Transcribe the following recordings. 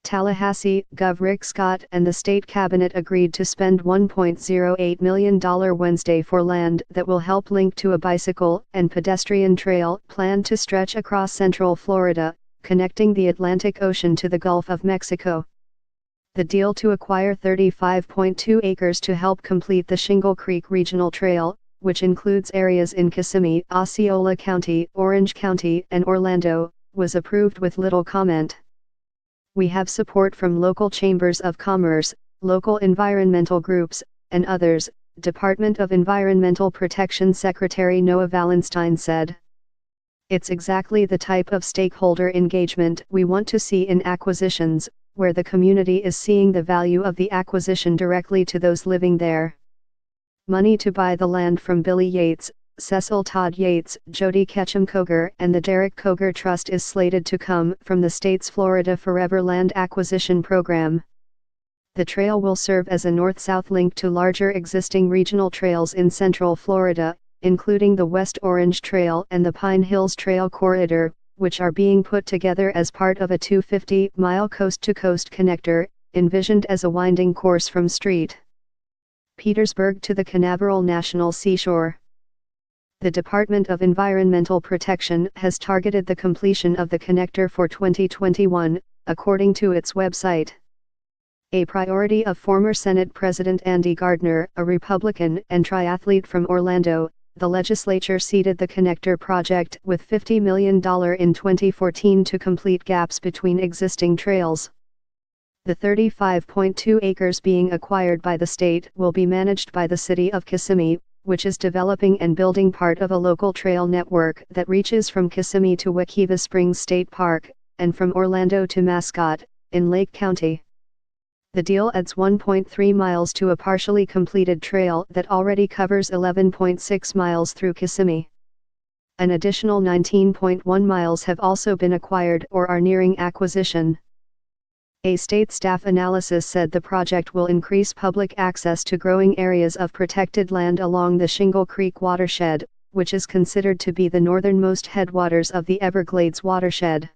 Tallahassee, Gov. Rick Scott and the state cabinet agreed to spend $1.08 million Wednesday for land that will help link to a bicycle and pedestrian trail planned to stretch across central Florida, connecting the Atlantic Ocean to the Gulf of Mexico. The deal to acquire 35.2 acres to help complete the Shingle Creek Regional Trail, which includes areas in Kissimmee, Osceola County, Orange County, and Orlando, was approved with little comment. We have support from local chambers of commerce, local environmental groups, and others, Department of Environmental Protection Secretary Noah Valenstein said. It's exactly the type of stakeholder engagement we want to see in acquisitions, where the community is seeing the value of the acquisition directly to those living there. Money to buy the land from Billy Yates, Cecil Todd Yates, Jody Ketchum Koger and the Derek Koger Trust is slated to come from the state's Florida Forever Land Acquisition Program. The trail will serve as a north-south link to larger existing regional trails in central Florida, including the West Orange Trail and the Pine Hills Trail Corridor, which are being put together as part of a 250-mile coast-to-coast connector, envisioned as a winding course from St. Petersburg to the Canaveral National Seashore. The Department of Environmental Protection has targeted the completion of the connector for 2021, according to its website. A priority of former Senate President Andy Gardner, a Republican and triathlete from Orlando, the legislature seeded the connector project with $50 million in 2014 to complete gaps between existing trails. The 35.2 acres being acquired by the state will be managed by the city of Kissimmee, which is developing and building part of a local trail network that reaches from Kissimmee to Wekiva Springs State Park, and from Orlando to Mascot, in Lake County. The deal adds 1.3 miles to a partially completed trail that already covers 11.6 miles through Kissimmee. An additional 19.1 miles have also been acquired or are nearing acquisition. A state staff analysis said the project will increase public access to growing areas of protected land along the Shingle Creek watershed, which is considered to be the northernmost headwaters of the Everglades watershed.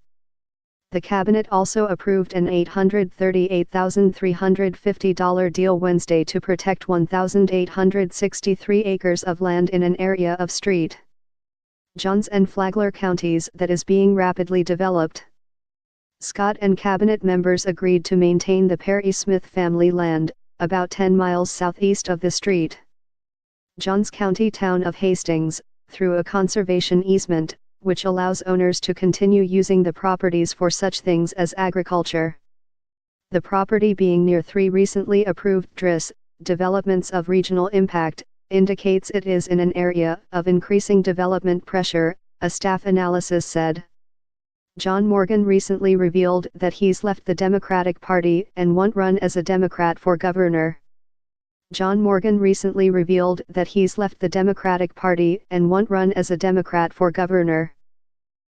The cabinet also approved an $838,350 deal Wednesday to protect 1,863 acres of land in an area of St. Johns and Flagler counties that is being rapidly developed. Scott and cabinet members agreed to maintain the Perry Smith family land, about 10 miles southeast of the St. Johns County town of Hastings, through a conservation easement, which allows owners to continue using the properties for such things as agriculture. The property being near 3 recently approved DRIS, developments of regional impact, indicates it is in an area of increasing development pressure, a staff analysis said. John Morgan recently revealed that he's left the Democratic Party and won't run as a Democrat for governor. John Morgan recently revealed that he's left the Democratic Party and won't run as a Democrat for governor.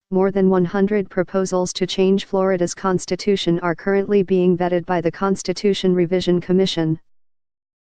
More than 100 proposals to change Florida's constitution are currently being vetted by the Constitution Revision Commission.